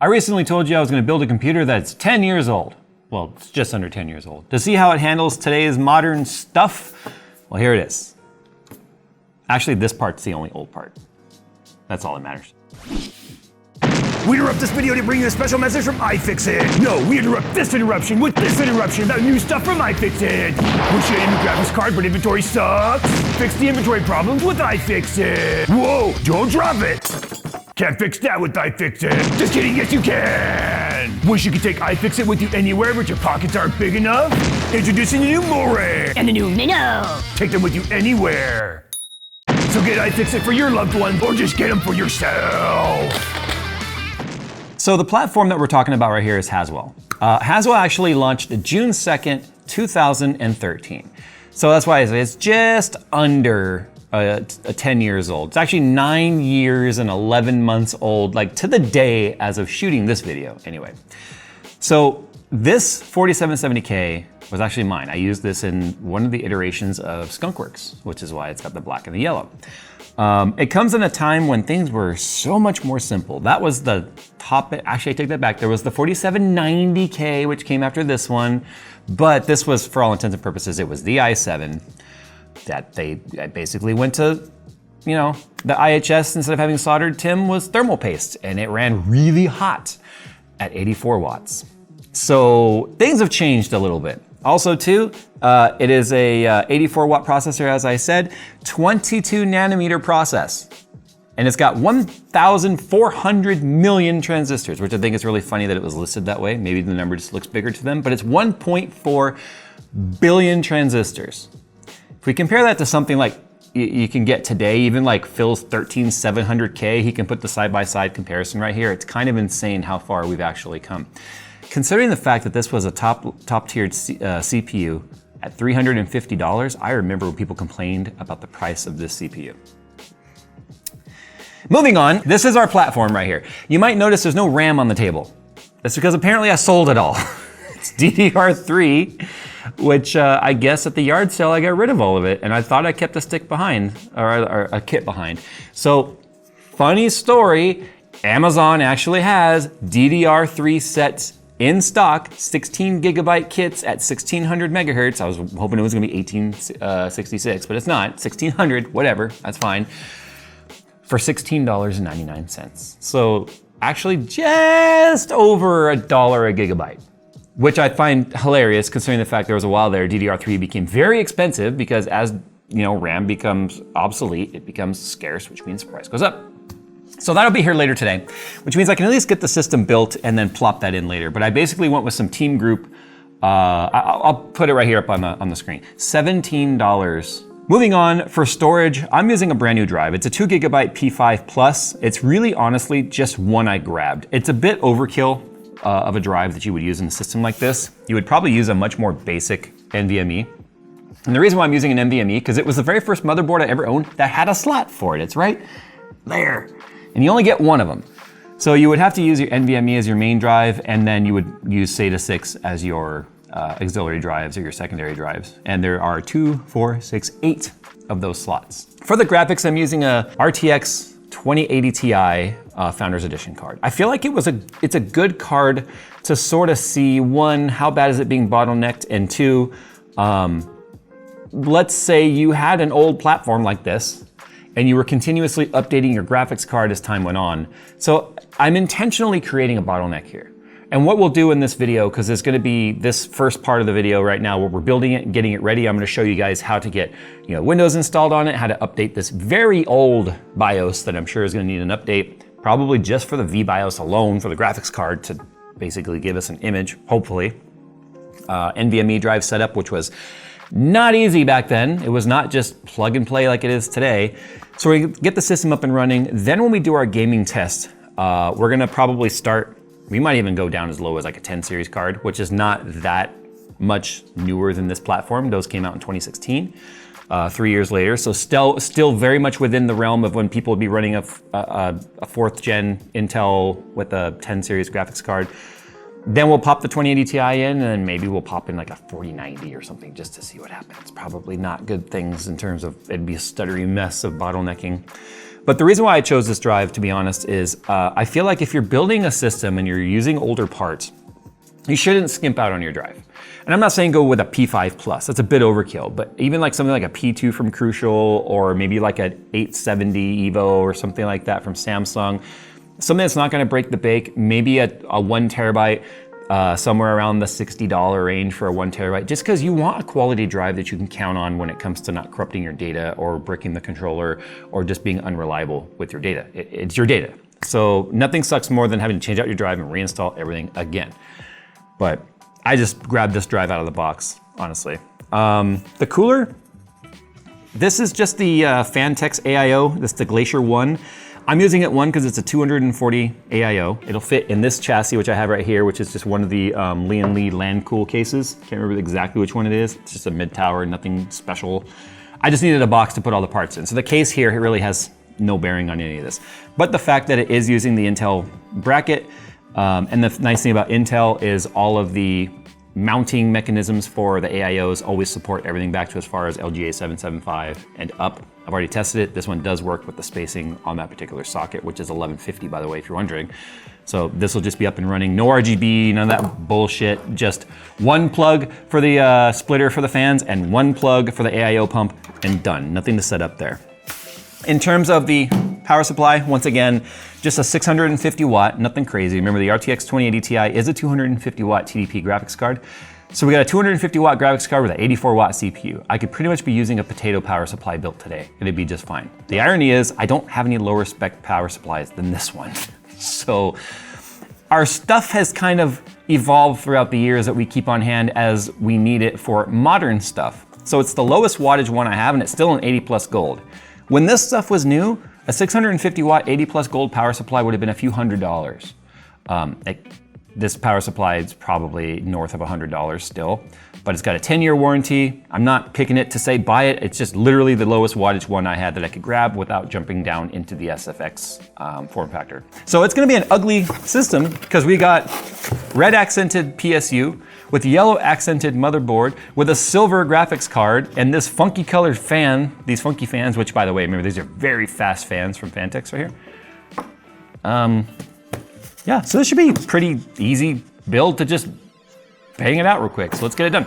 I recently told you I was going to build a computer that's 10 years old. Well, it's just under 10 years old. To see how it handles today's modern stuff, well, here it is. Actually, this part's the only old part. That's all that matters. We interrupt this video to bring you a special message from iFixit. No, we interrupt this interruption with this interruption about new stuff from iFixit. Wish you had a new graphics card, but inventory sucks? Fix the inventory problems with iFixit. Whoa, don't drop it. Can't fix that with iFixit. Just kidding, yes you can. Wish you could take iFixit with you anywhere, but your pockets aren't big enough? Introducing the new More and the new Minnow. Take them with you anywhere. So get iFixit for your loved ones, or just get them for yourself. So the platform that we're talking about right here is Haswell. Haswell actually launched June 2nd, 2013. So that's why it's just under 10 years old. It's actually 9 years and 11 months old, like to the day as of shooting this video anyway. So this 4770K was actually mine. I used this in one of the iterations of Skunkworks, which is why it's got the black and the yellow. It comes in a time when things were so much more simple. That was the top, actually I take that back. There was the 4790K, which came after this one, but this was, for all intents and purposes, it was the i7 that they basically went to, you know, the IHS, instead of having soldered TIM, was thermal paste, and it ran really hot at 84 watts. So things have changed a little bit. Also too, it is a 84 watt processor, as I said, 22 nanometer process. And it's got 1,400 million transistors, which I think is really funny that it was listed that way. Maybe the number just looks bigger to them, but it's 1.4 billion transistors. If we compare that to something like you can get today, even like Phil's 13700K, he can put the side-by-side comparison right here. It's kind of insane how far we've actually come. Considering the fact that this was a top-tiered CPU at $350, I remember when people complained about the price of this CPU. Moving on, this is our platform right here. You might notice there's no RAM on the table. That's because apparently I sold it all. It's DDR3, which I guess at the yard sale I got rid of all of it, and I thought I kept a stick behind, or a kit behind. So, funny story, Amazon actually has DDR3 sets in stock, 16 gigabyte kits at 1600 megahertz. I was hoping it was gonna be 1866, but it's not, 1600, whatever, that's fine, for $16.99. So actually just over $1 a gigabyte, which I find hilarious considering the fact there was a while there DDR3 became very expensive because as you know, RAM becomes obsolete, it becomes scarce, which means the price goes up. So that'll be here later today, which means I can at least get the system built and then plop that in later. But I basically went with some Team Group, I'll put it right here up on the screen, $17. Moving on, for storage, I'm using a brand new drive. It's a 2 gigabyte P5 Plus. It's really honestly just one I grabbed. It's a bit overkill of a drive that you would use in a system like this. You would probably use a much more basic NVMe. And the reason why I'm using an NVMe, because it was the very first motherboard I ever owned that had a slot for it. It's right there. And you only get one of them. So you would have to use your NVMe as your main drive, and then you would use SATA 6 as your auxiliary drives or your secondary drives. And there are 2, 4, 6, 8 of those slots. For the graphics, I'm using a RTX 2080 Ti Founders Edition card. I feel like it's a good card to sort of see, one, how bad is it being bottlenecked, and two, let's say you had an old platform like this, and you were continuously updating your graphics card as time went on. So I'm intentionally creating a bottleneck here. And what we'll do in this video, because there's gonna be this first part of the video right now where we're building it and getting it ready, I'm gonna show you guys how to get Windows installed on it, how to update this very old BIOS that I'm sure is gonna need an update, probably just for the VBIOS alone for the graphics card to basically give us an image, hopefully. NVMe drive setup, which was not easy back then. It was not just plug and play like it is today. So we get the system up and running. Then when we do our gaming test, we're gonna probably start, we might even go down as low as like a 10 series card, which is not that much newer than this platform. Those came out in 2016, 3 years later. So still very much within the realm of when people would be running a 4th gen Intel with a 10 series graphics card. Then we'll pop the 2080 Ti in, and then maybe we'll pop in like a 4090 or something just to see what happens. Probably not good things in terms of, it'd be a stuttery mess of bottlenecking. But the reason why I chose this drive, to be honest, is I feel like if you're building a system and you're using older parts, you shouldn't skimp out on your drive. And I'm not saying go with a P5 Plus, that's a bit overkill, but even like something like a P2 from Crucial, or maybe like an 870 Evo or something like that from Samsung, something that's not gonna break the bank, maybe a 1 terabyte, somewhere around the $60 range for a 1 terabyte, just because you want a quality drive that you can count on when it comes to not corrupting your data or breaking the controller or just being unreliable with your data. It's your data. So nothing sucks more than having to change out your drive and reinstall everything again. But I just grabbed this drive out of the box, honestly. The cooler, this is just the Fantex AIO. This is the Glacier 1. I'm using it because it's a 240 AIO. It'll fit in this chassis, which I have right here, which is just one of the Lian Li Landcool cases. Can't remember exactly which one it is. It's just a mid-tower, nothing special. I just needed a box to put all the parts in. So the case here, it really has no bearing on any of this. But the fact that it is using the Intel bracket, and the nice thing about Intel is all of the mounting mechanisms for the AIOs always support everything back to as far as LGA 775 and up. I've already tested it. This one does work with the spacing on that particular socket, which is 1150, by the way, if you're wondering. So this will just be up and running. No RGB, none of that bullshit. Just one plug for the splitter for the fans and one plug for the AIO pump, and done. Nothing to set up there. In terms of the power supply, once again, just a 650 watt, nothing crazy. Remember, the RTX 2080 Ti is a 250 watt TDP graphics card. So we got a 250 watt graphics card with an 84 watt CPU. I could pretty much be using a potato power supply built today. It'd be just fine. The irony is I don't have any lower spec power supplies than this one. So our stuff has kind of evolved throughout the years that we keep on hand as we need it for modern stuff. So it's the lowest wattage one I have, and it's still an 80 plus gold. When this stuff was new, a 650 watt 80 plus gold power supply would have been a few $100s. This power supply is probably north of $100 still, but it's got a 10-year warranty. I'm not picking it to say buy it. It's just literally the lowest wattage one I had that I could grab without jumping down into the SFX form factor. So it's gonna be an ugly system because we got red accented PSU with yellow accented motherboard with a silver graphics card and this funky colored fan, these funky fans, which by the way, remember these are very fast fans from Fantex right here. Yeah, so this should be a pretty easy build to just bang it out real quick. So let's get it done.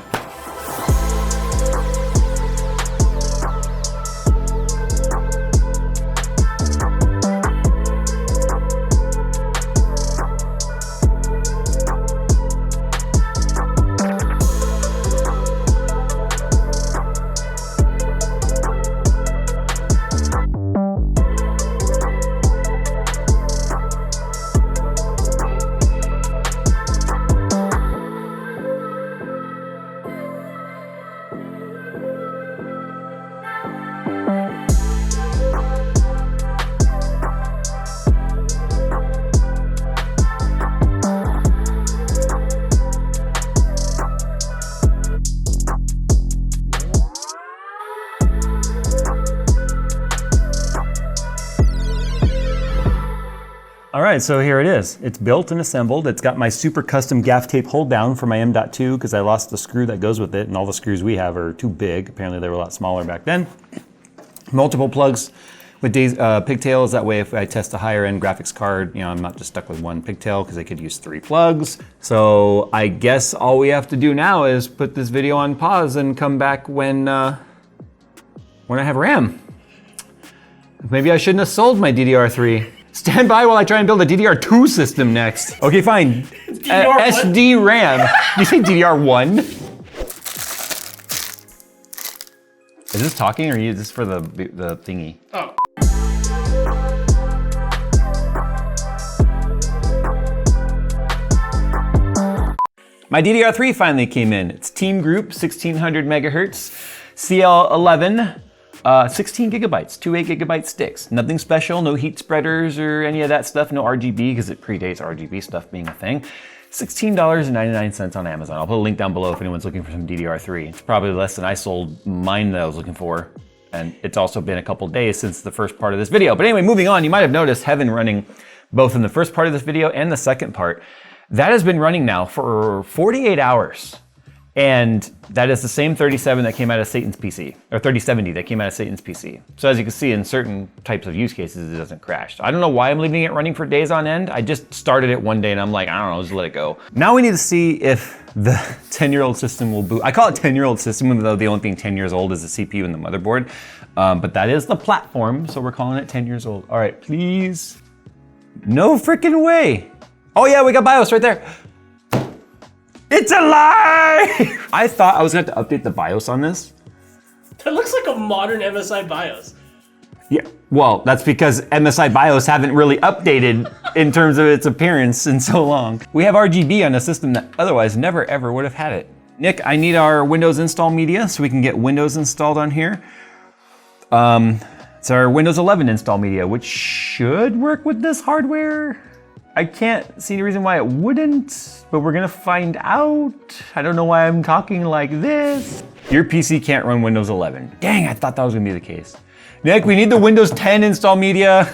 All right, so here it is. It's built and assembled. It's got my super custom gaff tape hold down for my M.2 because I lost the screw that goes with it, and all the screws we have are too big. Apparently they were a lot smaller back then. Multiple plugs with pigtails. That way if I test a higher end graphics card, you know, I'm not just stuck with one pigtail because I could use 3 plugs. So I guess all we have to do now is put this video on pause and come back when I have RAM. Maybe I shouldn't have sold my DDR3. Stand by while I try and build a DDR2 system next. Okay, fine. SD RAM. Did you say DDR1? Is this talking or is this for the thingy? Oh. My DDR3 finally came in. It's Team Group 1600 megahertz, CL11. 16 gigabytes, 2 8 gigabyte sticks. Nothing special, no heat spreaders or any of that stuff, no RGB because it predates RGB stuff being a thing. $16.99 on Amazon. I'll put a link down below if anyone's looking for some DDR3. It's probably less than I sold mine that I was looking for. And it's also been a couple days since the first part of this video. But anyway, moving on, you might have noticed Heaven running both in the first part of this video and the second part. That has been running now for 48 hours. And that is the same 37 that came out of Satan's PC, or 3070 that came out of Satan's PC. So as you can see, in certain types of use cases, it doesn't crash. So I don't know why I'm leaving it running for days on end. I just started it one day and I'm like, I don't know, just let it go. Now we need to see if the 10-year-old system will boot. I call it 10-year-old system, even though the only thing 10 years old is the CPU and the motherboard. But that is the platform, so we're calling it 10 years old. All right, please. No freaking way. Oh yeah, we got BIOS right there. It's alive! I thought I was gonna have to update the BIOS on this. That looks like a modern MSI BIOS. Yeah, well, that's because MSI BIOS haven't really updated in terms of its appearance in so long. We have RGB on a system that otherwise never ever would have had it. Nick, I need our Windows install media so we can get Windows installed on here. It's our Windows 11 install media, which should work with this hardware. I can't see any reason why it wouldn't, but we're gonna find out. I don't know why I'm talking like this. Your PC can't run Windows 11. Dang, I thought that was gonna be the case. Nick, we need the Windows 10 install media.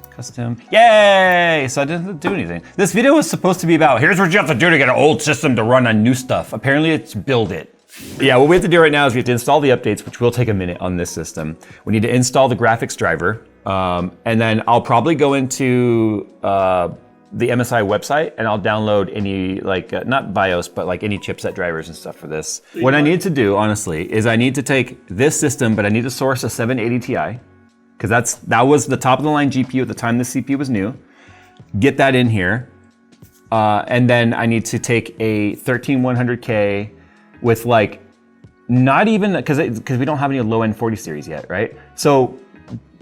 Custom, yay! So I didn't do anything. This video was supposed to be about, here's what you have to do to get an old system to run on new stuff. Apparently it's build it. Yeah, what we have to do right now is we have to install the updates, which will take a minute on this system. We need to install the graphics driver, and then I'll probably go into the MSI website and I'll download any, like, not BIOS, but like any chipset drivers and stuff for this. What I need to do, honestly, is I need to take this system, but I need to source a 780 Ti, because that was the top of the line GPU at the time the CPU was new. Get that in here. And then I need to take a 13100K with like, not even, because we don't have any low-end 40 series yet, right? So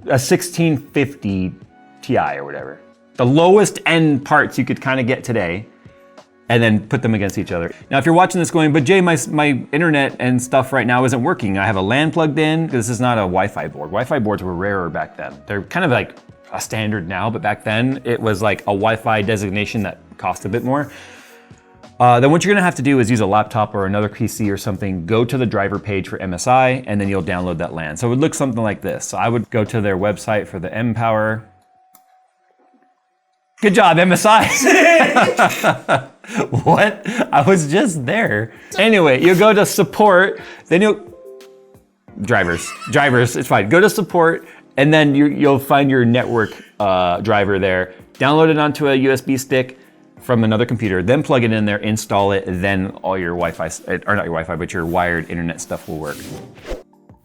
a 1650 Ti or whatever. The lowest end parts you could kind of get today, and then put them against each other. Now, if you're watching this going, but Jay, my internet and stuff right now isn't working. I have a LAN plugged in, because this is not a Wi-Fi board. Wi-Fi boards were rarer back then. They're kind of like a standard now, but back then it was like a Wi-Fi designation that cost a bit more. Then what you're gonna have to do is use a laptop or another PC or something, go to the driver page for MSI, and then you'll download that LAN. So it would look something like this. So I would go to their website for the mPower. Good job, MSI. What? I was just there. Anyway, you go to support, then drivers, it's fine. Go to support, and then you'll find your network driver there. Download it onto a USB stick from another computer, then plug it in there, install it, then all your Wi-Fi, or not your Wi-Fi, but your wired internet stuff will work.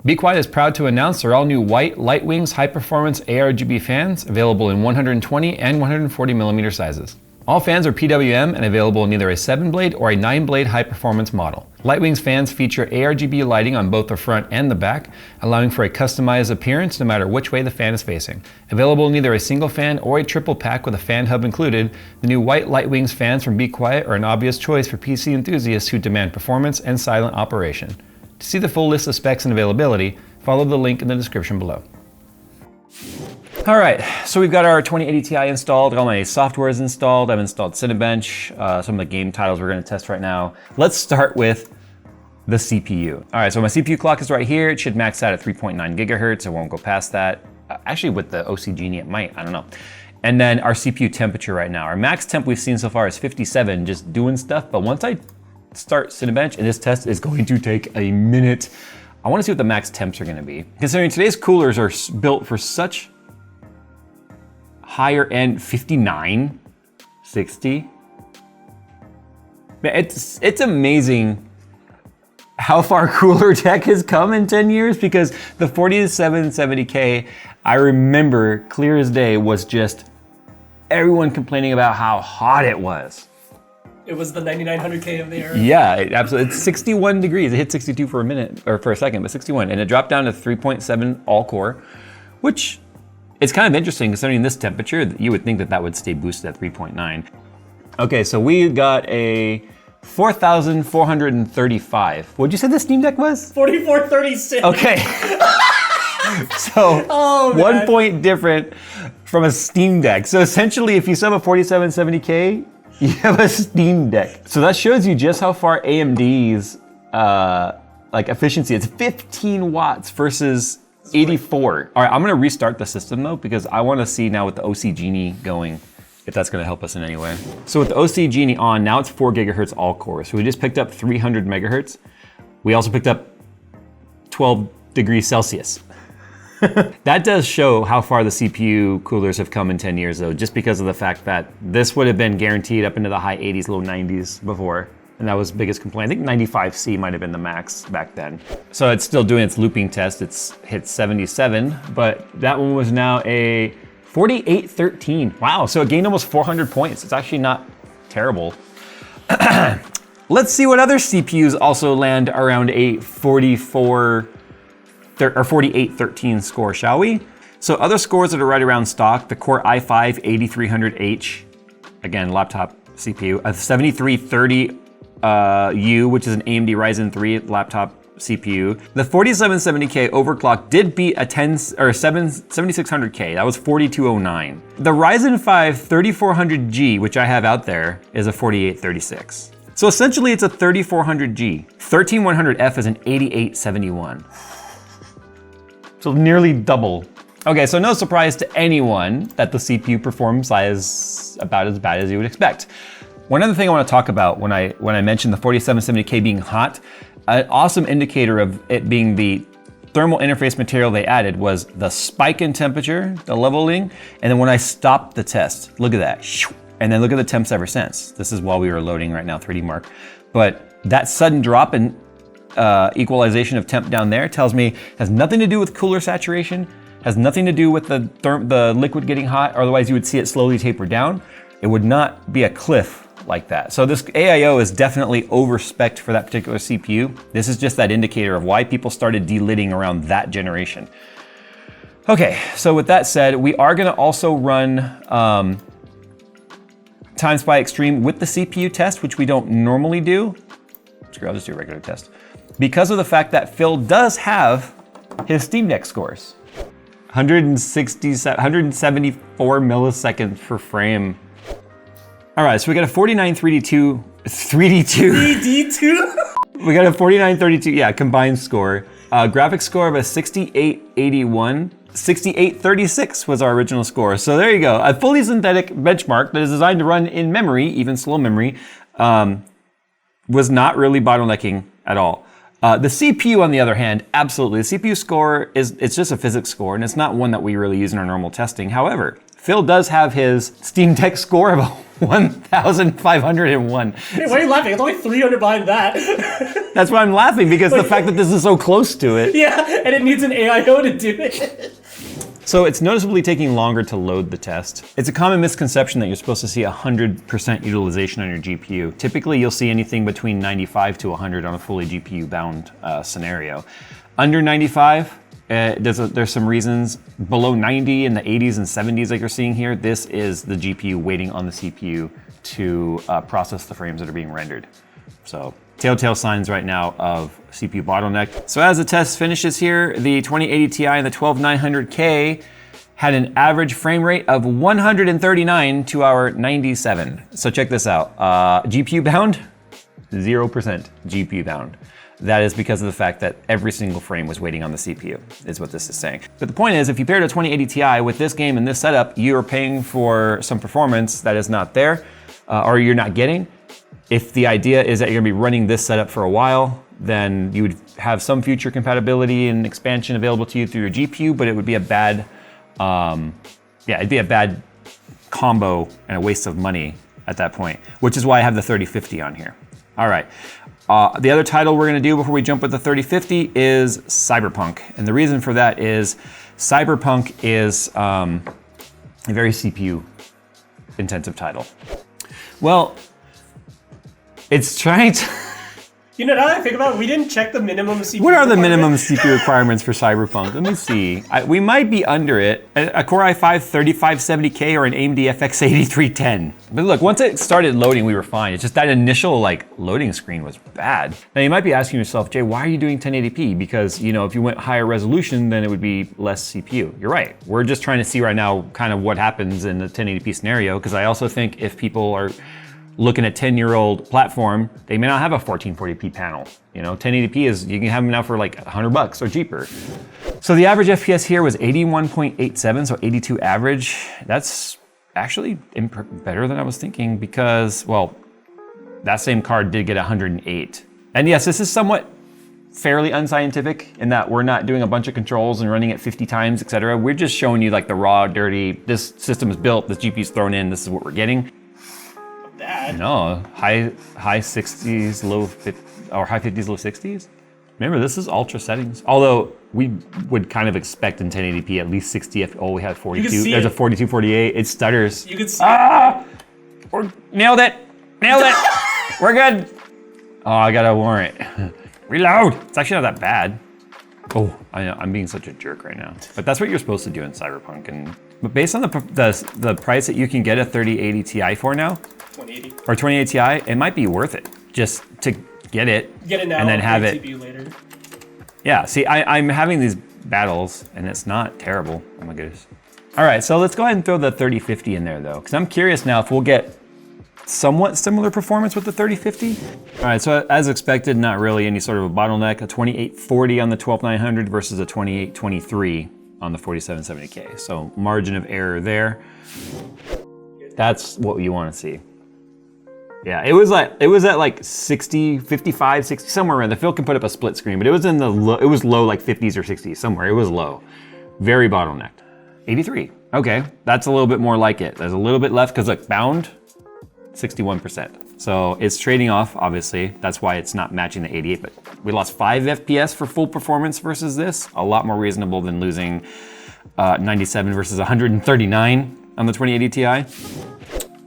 Be Quiet is proud to announce their all-new white Lightwings high-performance ARGB fans, available in 120 and 140 millimeter sizes. All fans are PWM and available in either a 7-blade or a 9-blade high-performance model. Lightwings fans feature ARGB lighting on both the front and the back, allowing for a customized appearance no matter which way the fan is facing. Available in either a single fan or a triple pack with a fan hub included, the new white Lightwings fans from Be Quiet are an obvious choice for PC enthusiasts who demand performance and silent operation. To see the full list of specs and availability, follow the link in the description below. All right, so we've got our 2080 Ti installed, all my software is installed, I've installed Cinebench, some of the game titles we're gonna test right now. Let's start with the CPU. All right, so my CPU clock is right here. It should max out at 3.9 gigahertz. It won't go past that. Actually, with the OC Genie, it might, I don't know. And then our CPU temperature right now. Our max temp we've seen so far is 57, just doing stuff, but once I start Cinebench, and this test is going to take a minute. I wanna see what the max temps are gonna be. Considering today's coolers are built for such higher end, 59, 60. It's amazing how far cooler tech has come in 10 years, because the 4770K, I remember clear as day, was just everyone complaining about how hot it was. It was the 9900K of the era. Yeah, absolutely. It's 61 degrees. It hit 62 for a minute, or for a second, but 61. And it dropped down to 3.7 all core, which it's kind of interesting considering this temperature. You would think that that would stay boosted at 3.9. Okay, so we got a 4,435. What'd you say the Steam Deck was? 4436. Okay. So, 1 point different from a Steam Deck. So essentially, if you sub a 4770K, you have a Steam Deck. So that shows you just how far AMD's like efficiency is. 15 watts versus 84. All right, I'm gonna restart the system though, because I wanna see now with the OC Genie going, if that's gonna help us in any way. So with the OC Genie on, now it's 4 gigahertz all cores. So we just picked up 300 megahertz. We also picked up 12 degrees Celsius. That does show how far the CPU coolers have come in 10 years though, just because of the fact that this would have been guaranteed up into the high 80s, low 90s before. And that was the biggest complaint. I think 95C might have been the max back then. So it's still doing its looping test. It's hit 77, but that one was now a 4813. Wow, so it gained almost 400 points. It's actually not terrible. Let's see what other CPUs also land around a 4813 score, shall we? So other scores that are right around stock, the Core i5-8300H, again, laptop CPU, a 7330U, which is an AMD Ryzen 3 laptop CPU. The 4770K overclock did beat a 7600K, that was 4209. The Ryzen 5 3400G, which I have out there, is a 4836. So essentially it's a 3400G. 13100F is an 8871. So nearly double. Okay, so no surprise to anyone that the CPU performs about as bad as you would expect. One other thing I want to talk about when I mentioned the 4770K being hot, an awesome indicator of it being the thermal interface material they added was the spike in temperature, the leveling, and then when I stopped the test, look at that. And then look at the temps ever since. This is while we were loading right now, 3D Mark. But that sudden drop in equalization of temp down there tells me has nothing to do with cooler saturation, has nothing to do with the liquid getting hot, otherwise you would see it slowly taper down. It would not be a cliff like that. So this AIO is definitely over-spec'd for that particular CPU. This is just that indicator of why people started delidding around that generation. Okay, so with that said, we are gonna also run Times by Extreme with the CPU test, which we don't normally do. Screw, I'll just do a regular test. Because of the fact that Phil does have his Steam Deck scores. 174 milliseconds per frame. All right, so we got a 4932, 3D2. We got a 4932, yeah, combined score. Graphics score of a 6881. 6836 was our original score. So there you go. A fully synthetic benchmark that is designed to run in memory, even slow memory, was not really bottlenecking at all. The CPU, on the other hand, absolutely. The CPU score it's just a physics score, and it's not one that we really use in our normal testing. However, Phil does have his Steam Deck score of 1,501. Hey, why are you laughing? It's only 300 behind that. That's why I'm laughing, because the fact that this is so close to it. Yeah, and it needs an AIO to do it. So it's noticeably taking longer to load the test. It's a common misconception that you're supposed to see 100% utilization on your GPU. Typically, you'll see anything between 95 to 100 on a fully GPU-bound scenario. Under 95, there's some reasons. Below 90 in the 80s and 70s like you're seeing here, this is the GPU waiting on the CPU to process the frames that are being rendered. So telltale signs right now of CPU bottleneck. So as the test finishes here, the 2080 Ti and the 12900K had an average frame rate of 139 to our 97. So check this out. GPU bound, 0% GPU bound. That is because of the fact that every single frame was waiting on the CPU, is what this is saying. But the point is, if you pair a 2080 Ti with this game and this setup, you're paying for some performance that is not there, or you're not getting. If the idea is that you're gonna be running this setup for a while, then you would have some future compatibility and expansion available to you through your GPU, but it would be a bad, it'd be a bad combo and a waste of money at that point, which is why I have the 3050 on here. All right, the other title we're gonna do before we jump with the 3050 is Cyberpunk. And the reason for that is Cyberpunk is a very CPU intensive title. Well, it's trying to... You know, now that I think about it, we didn't check the minimum CPU. What are the minimum CPU requirements for Cyberpunk? Let me see. We might be under it. A Core i5 3570K or an AMD FX 8310. But look, once it started loading, we were fine. It's just that initial loading screen was bad. Now you might be asking yourself, Jay, why are you doing 1080p? Because if you went higher resolution, then it would be less CPU. You're right. We're just trying to see right now kind of what happens in the 1080p scenario, because I also think if people are looking at 10-year-old platform, they may not have a 1440p panel. 1080p is, you can have them now for like $100 or cheaper. So the average FPS here was 81.87, so 82 average. That's actually better than I was thinking because, well, that same card did get 108. And yes, this is somewhat fairly unscientific in that we're not doing a bunch of controls and running it 50 times, etc. We're just showing you like the raw, dirty, this system is built, this GPU's thrown in, this is what we're getting. That. No, high 60s, low 50s, or high 50s, low 60s. Remember, this is ultra settings. Although we would kind of expect in 1080p at least 60 F. Oh, we have 42. There's a 42, 48. It stutters. You can see it. Nailed it. Nailed it. We're good. Oh, I got a warrant. Reload. It's actually not that bad. Oh, I know. I'm being such a jerk right now. But that's what you're supposed to do in Cyberpunk. But based on the price that you can get a 3080 Ti for now, 2080 or 2080 Ti, it might be worth it just to get it now and then have it. CPU later. Yeah, see, I'm having these battles and it's not terrible. Oh my goodness. All right, so let's go ahead and throw the 3050 in there though, because I'm curious now if we'll get somewhat similar performance with the 3050. All right, so as expected, not really any sort of a bottleneck. A 2840 on the 12900 versus a 2823 on the 4770K. So margin of error there. That's what you want to see. Yeah, it was at like 60, 55, 60, somewhere around. The Phil can put up a split screen, but it was in the low, it was low like 50s or 60s somewhere. It was low, very bottlenecked. 83. Okay, that's a little bit more like it. There's a little bit left because look, bound, 61%. So it's trading off, obviously. That's why it's not matching the 88, but we lost 5 FPS for full performance versus this. A lot more reasonable than losing 97 versus 139 on the 2080 Ti.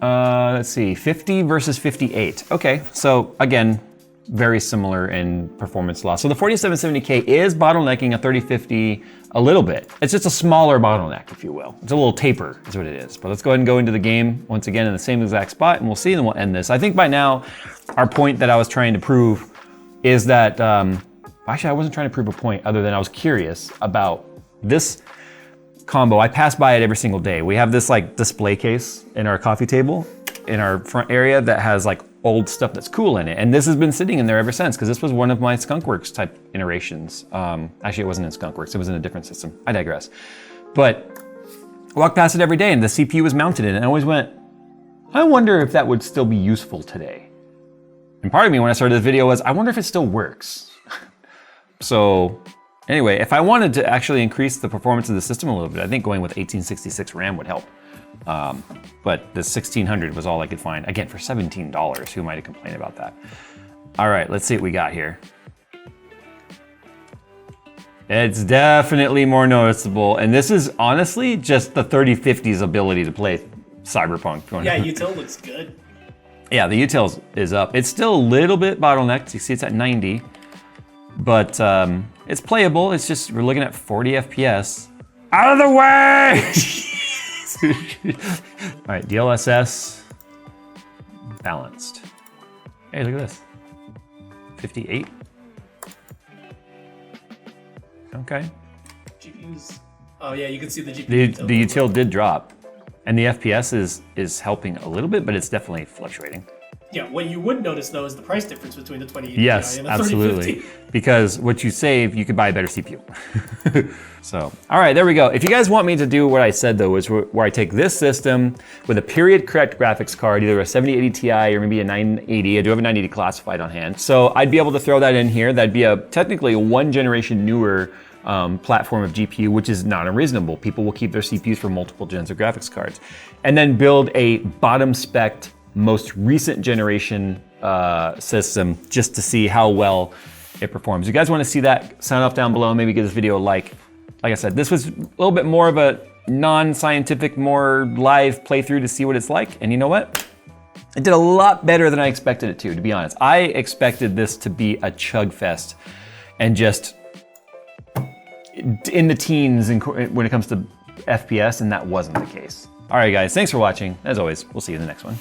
Let's see, 50 versus 58. Okay, so again, very similar in performance loss. So the 4770K is bottlenecking a 3050 a little bit. It's just a smaller bottleneck, if you will. It's a little taper, is what it is. But let's go ahead and go into the game once again in the same exact spot, and we'll see, and then we'll end this. I think by now, our point that I was trying to prove is that, actually I wasn't trying to prove a point other than I was curious about this combo. I pass by it every single day. We have this like display case in our coffee table in our front area that has like old stuff that's cool in it. And this has been sitting in there ever since because this was one of my Skunkworks type iterations. Actually, it wasn't in Skunkworks. It was in a different system. I digress. But I walked past it every day and the CPU was mounted in it. And I always went, I wonder if that would still be useful today. And part of me when I started this video was, I wonder if it still works. So anyway, if I wanted to actually increase the performance of the system a little bit, I think going with 1866 RAM would help. But the 1600 was all I could find. Again, for $17, who might have complained about that? All right, let's see what we got here. It's definitely more noticeable. And this is honestly just the 3050's ability to play Cyberpunk. Yeah, util looks good. Yeah, the util is up. It's still a little bit bottlenecked. You see it's at 90, but it's playable. It's just, we're looking at 40 FPS. Out of the way! All right, DLSS, balanced. Hey, look at this. 58. Okay. GPUs. Oh yeah, you can see the GPU. The util did drop. And the FPS is helping a little bit, but it's definitely fluctuating. Yeah, what you would notice though is the price difference between the 2080 yes, Ti and the absolutely. 3050. Because what you save, you could buy a better CPU. So, all right, there we go. If you guys want me to do what I said though, is where I take this system with a period correct graphics card, either a 7080 Ti or maybe a 980. I do have a 980 classified on hand. So I'd be able to throw that in here. That'd be technically a one generation newer platform of GPU, which is not unreasonable. People will keep their CPUs for multiple gens of graphics cards. And then build a bottom spec most recent generation system just to see how well it performs. You guys want to see that? Sound off down below. Maybe give this video a like. Like I said, this was a little bit more of a non-scientific, more live playthrough to see what it's like. And you know what? It did a lot better than I expected it to be honest. I expected this to be a chug fest and just in the teens when it comes to FPS, and that wasn't the case. All right, guys, thanks for watching. As always, we'll see you in the next one.